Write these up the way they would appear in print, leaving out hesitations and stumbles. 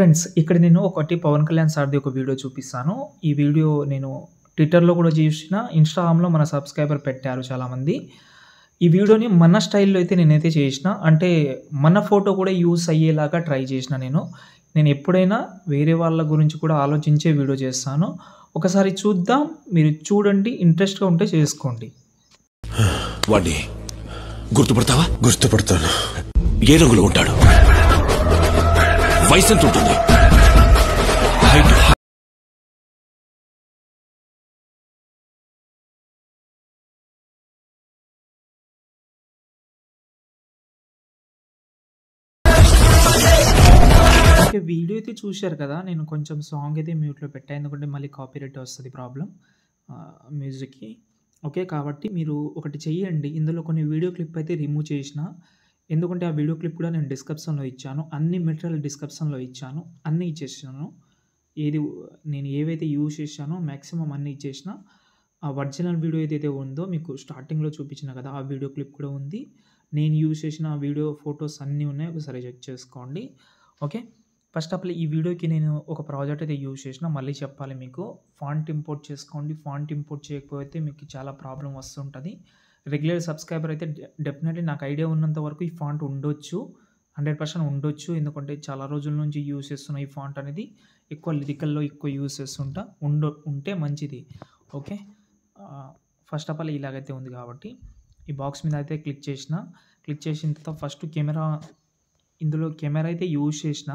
Friends ఇక్కడ నేను ఒకటి 'పవన్ కళ్యాణ్' సార్‌ది ఒక వీడియో చూపిస్తాను. ఈ వీడియో నేను ట్విట్టర్‌లో కూడా చూసిన, ఇన్‌స్టాగ్రామ్‌లో మన సబ్‌స్క్రైబర్ పెట్టారు చాలామంది. ఈ వీడియోని మన స్టైల్‌లో అయితే నేనైతే చేసిన. అంటే మన ఫోటో కూడా యూజ్ అయ్యేలాగా ట్రై చేసిన నేను. నేను ఎప్పుడైనా వేరే వాళ్ళ గురించి కూడా ఆలోచించే వీడియో చేస్తాను. ఒకసారి చూద్దాం. మీరు చూడండి. ఇంట్రెస్ట్‌గా ఉంటే చేసుకోండి. వాడిని గుర్తుపడతావా? గుర్తుపడతాను. ఏ రంగులో ఉంటాడు? వయసు ఎంత ఉంటుంది? Height okay. వీడియో అయితే చూశారు కదా! నేను కొంచెం సాంగ్ అయితే మ్యూట్‌లో పెట్టా. ఎందుకంటే మళ్ళీ కాపీరైట్ వస్తది ప్రాబ్లమ్ మ్యూజిక్‌కి. ఓకే. కాబట్టి మీరు ఒకటి చెయ్యండి. ఇందులో కొన్ని వీడియో క్లిప్ అయితే రిమూవ్ చేసిన. ఎందుకంటే ఆ వీడియో క్లిప్ కూడా నేను డిస్క్రిప్షన్‌లో ఇచ్చాను. అన్ని మెటీరియల్ డిస్క్రిప్షన్‌లో ఇచ్చాను. అన్నీ ఇచ్చేసాను. ఏది నేను ఏవైతే యూజ్ చేశానో మాక్సిమం అన్నీ ఇచ్చేసిన. ఆ ఒరిజినల్ వీడియో ఏదైతే ఉందో మీకు స్టార్టింగ్‌లో చూపించిన కదా! ఆ వీడియో క్లిప్ కూడా ఉంది. నేను యూజ్ చేసిన వీడియో ఫోటోస్ అన్నీ ఉన్నాయి. ఒకసారి చెక్ చేసుకోండి. ఓకే. ఫస్ట్ ఆఫ్ ఆల్ ఈ వీడియోకి నేను ఒక ప్రాజెక్ట్ అయితే యూజ్ చేసిన. మళ్ళీ చెప్పాలి మీకు. ఫాంట్ ఇంపోర్ట్ చేసుకోండి. ఫాంట్ ఇంపోర్ట్ చేయకపోతే మీకు చాలా ప్రాబ్లమ్ వస్తుంటది. రెగ్యులర్ సబ్‌స్క్రైబర్ అయితే డెఫినెట్‌లీ నాకు ఐడియా ఉన్నంత వరకు ఈ ఫాంట్ ఉండొచ్చు. 100% ఉండొచ్చు. ఎందుకంటే చాలా రోజుల నుంచి యూజ్ చేస్తున్న ఈ ఫాంట్ అనేది ఎక్కువ లిరికల్‌లో ఎక్కువ యూజ్ చేస్తుంటా. ఉంటే మంచిది. ఓకే. ఫస్ట్ ఆఫ్ ఆల్ ఇలాగైతే ఉంది కాబట్టి ఈ బాక్స్ మీద అయితే క్లిక్ చేసిన. క్లిక్ చేసిన తర్వాత ఫస్ట్ ఇందులో కెమెరా అయితే యూజ్ చేసిన.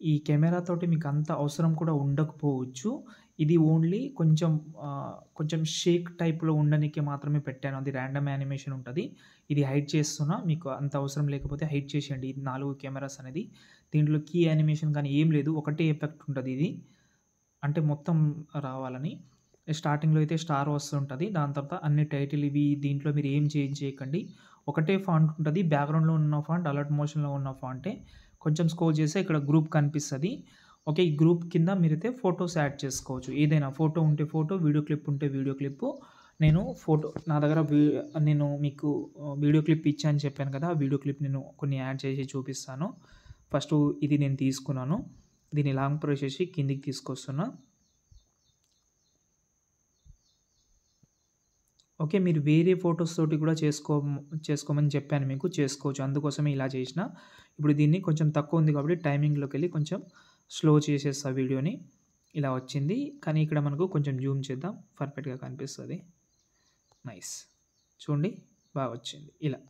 ఈ కెమెరా తోటి మీకు అంత అవసరం కూడా ఉండకపోవచ్చు. ఇది ఓన్లీ కొంచెం షేక్ టైప్‌లో ఉండనీకి మాత్రమే పెట్టాను. అది రాండమ్ యానిమేషన్ ఉంటది. ఇది హైడ్ చేస్తున్నా. మీకు అంత అవసరం లేకపోతే హైడ్ చేసేయండి. ఈ 4 కెమెరాస్ అనేది. దీంట్లో కీ యానిమేషన్ కానీ ఏం లేదు. ఒకటే ఎఫెక్ట్ ఉంటది ఇది. అంటే మొత్తం రావాలని. స్టార్టింగ్‌లో అయితే స్టార్ వస్తుంటది. దాని తర్వాత అన్ని టైటిల్ ఇవి దీంట్లో మీరు ఏం చేంజ్ చేయకండి. ఒకటే ఫాంట్ ఉంటది. బ్యాక్‌గ్రౌండ్‌లో ఉన్న ఫాంట్ అలర్ట్ మోషన్‌లో ఉన్న ఫాంటే. కొంచెం స్క్రోల్ చేస్తే ఇక్కడ గ్రూప్ కనిపిస్తది. ఓకే. ఈ గ్రూప్ కింద మీరైతే ఫోటోస్ యాడ్ చేసుకోవచ్చు. ఏదైనా ఫోటో ఉంటే ఫోటో, వీడియో క్లిప్ ఉంటే వీడియో క్లిప్పు. నేను నా దగ్గర నేను మీకు వీడియో క్లిప్ ఇచ్చా అని చెప్పాను కదా! ఆ వీడియో క్లిప్ నేను కొన్ని యాడ్ చేసి చూపిస్తాను. ఫస్టు ఇది నేను తీసుకున్నాను. దీన్ని లాంగ్ ప్రెస్ చేసి కిందికి తీసుకొస్తున్నా. ఓకే. మీరు వేరే ఫోటోస్ తోటి కూడా చేసుకోమని చెప్పాను మీకు. చేసుకోవచ్చు. అందుకోసమే ఇలా చేసిన. ఇప్పుడు దీన్ని కొంచెం తక్కువ ఉంది కాబట్టి టైమింగ్‌లోకెళ్ళి కొంచెం స్లో చేసేస్తా వీడియోని. ఇలా వచ్చింది. కానీ ఇక్కడ మనకు కొంచెం జూమ్ చేద్దాం. పర్ఫెక్ట్‌గా కనిపిస్తది. నైస్. చూడండి బాగా వచ్చింది. ఇలా.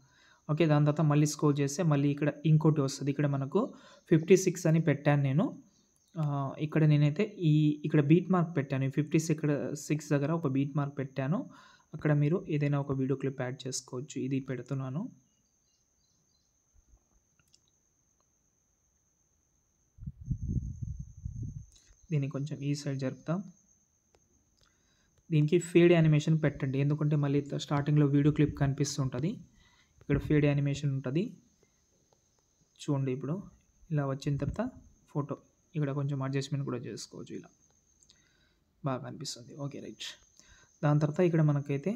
ఓకే. దాని తర్వాత మళ్ళీ స్క్రోల్ చేస్తే మళ్ళీ ఇక్కడ ఇంకోటి వస్తది. ఇక్కడ మనకు 56 అని పెట్టాను నేను. ఇక్కడ నేనైతే ఇక్కడ బీట్ మార్క్ పెట్టాను. ఈ 56 దగ్గర ఒక బీట్ మార్క్ పెట్టాను. అక్కడ మీరు ఏదైనా ఒక వీడియో క్లిప్ యాడ్ చేసుకోవచ్చు. ఇది పెడుతున్నాను. దీన్ని కొంచెం ఈ సైడ్ జరుపుతాం. దీనికి ఫేడ్ యానిమేషన్ పెట్టండి. ఎందుకంటే మళ్ళీ స్టార్టింగ్‌లో వీడియో క్లిప్ కనిపిస్తుంటది. ఇక్కడ ఫేడ్ యానిమేషన్ ఉంటది. చూడండి ఇప్పుడు ఇలా వచ్చిన తర్వాత ఫోటో ఇక్కడ కొంచెం అడ్జస్ట్‌మెంట్ కూడా చేసుకోవచ్చు ఇలా. బాగా కనిపిస్తుంది. ఓకే. రైట్. దాని తర్వాత ఇక్కడ మనకైతే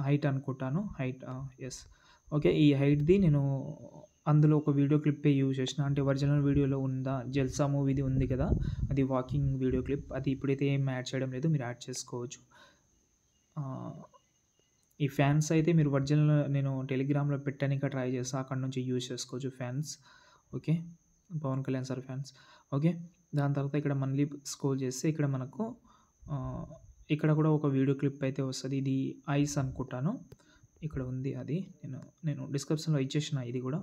హైట్ అనుకుంటాను. యెస్. ఓకే. ఈ హైట్‌ది నేను అందులో ఒక వీడియో క్లిప్పే యూజ్ చేసిన. అంటే ఒరిజినల్ వీడియోలో ఉందా 'జల్సా' మూవీది ఉంది కదా! అది వాకింగ్ వీడియో క్లిప్. అది ఇప్పుడైతే ఏం యాడ్ చేయడం లేదు. మీరు యాడ్ చేసుకోవచ్చు. ఈ ఫ్యాన్స్ అయితే మీరు ఒరిజినల్ నేను టెలిగ్రామ్‌లో పెట్టడానికి ట్రై చేస్తా. అక్కడి నుంచి యూజ్ చేసుకోవచ్చు fans. Okay. Pawan Kalyan sir fans. Okay. దాని తర్వాత ఇక్కడ మళ్ళీ స్క్రోల్ చేస్తే ఇక్కడ మనకు ఇక్కడ కూడా ఒక వీడియో క్లిప్ అయితే వస్తది. ఇది ఐస్ అనుకుంటాను. ఇక్కడ ఉంది అది. నేను డిస్క్రిప్షన్‌లో ఇచ్చేసిన ఇది కూడా.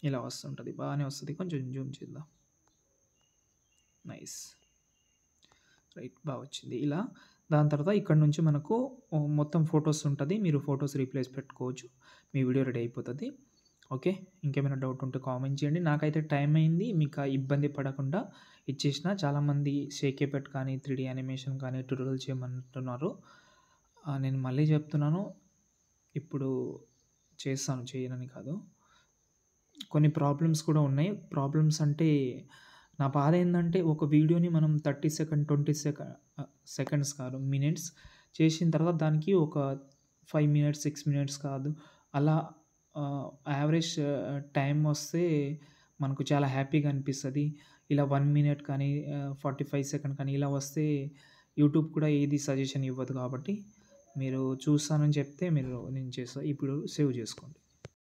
ఇలా వస్తుంటది. బాగానే వస్తది. కొంచెం జూమ్ చేద్దాం. నైస్. రైట్. బాగా వచ్చింది. ఇలా దాని తర్వాత ఇక్కడ నుంచి మనకు మొత్తం ఫోటోస్ ఉంటది. మీరు ఫోటోస్ రీప్లేస్ పెట్టుకోవచ్చు. మీ వీడియో రెడీ అయిపోతది. ఓకే. ఇంకేమైనా డౌట్ ఉంటే కామెంట్ చేయండి. నాకైతే టైం అయింది. మీకు ఇబ్బంది పడకుండా ఇచ్చేసిన. చాలామంది షేక్ ఎఫెక్ట్ కానీ, 3D యానిమేషన్ కానీ ట్యుటోరియల్ చేయమంటున్నారు. నేను మళ్ళీ చెప్తున్నాను. ఇప్పుడు చేస్తాను. చేయనని కాదు. కొన్ని ప్రాబ్లమ్స్ కూడా ఉన్నాయి. ప్రాబ్లమ్స్ అంటే నా బాధ ఏందంటే ఒక వీడియోని మనం 30 సెకండ్, 20 సెకండ్స్ కాదు మినిట్స్. చేసిన తర్వాత దానికి ఒక 5 మినిట్స్, 6 మినిట్స్ కాదు. అలా యావరేజ్ టైమ్ వస్తే మనకు చాలా హ్యాపీగా అనిపిస్తది. ఇలా 1 మినిట్ కానీ 45 సెకండ్ కానీ ఇలా వస్తే యూట్యూబ్ కూడా ఏది సజెషన్ ఇవ్వదు కాబట్టి మీరు చూస్తానని చెప్తే నేను చేస్తా. ఇప్పుడు సేవ్ చేసుకోండి.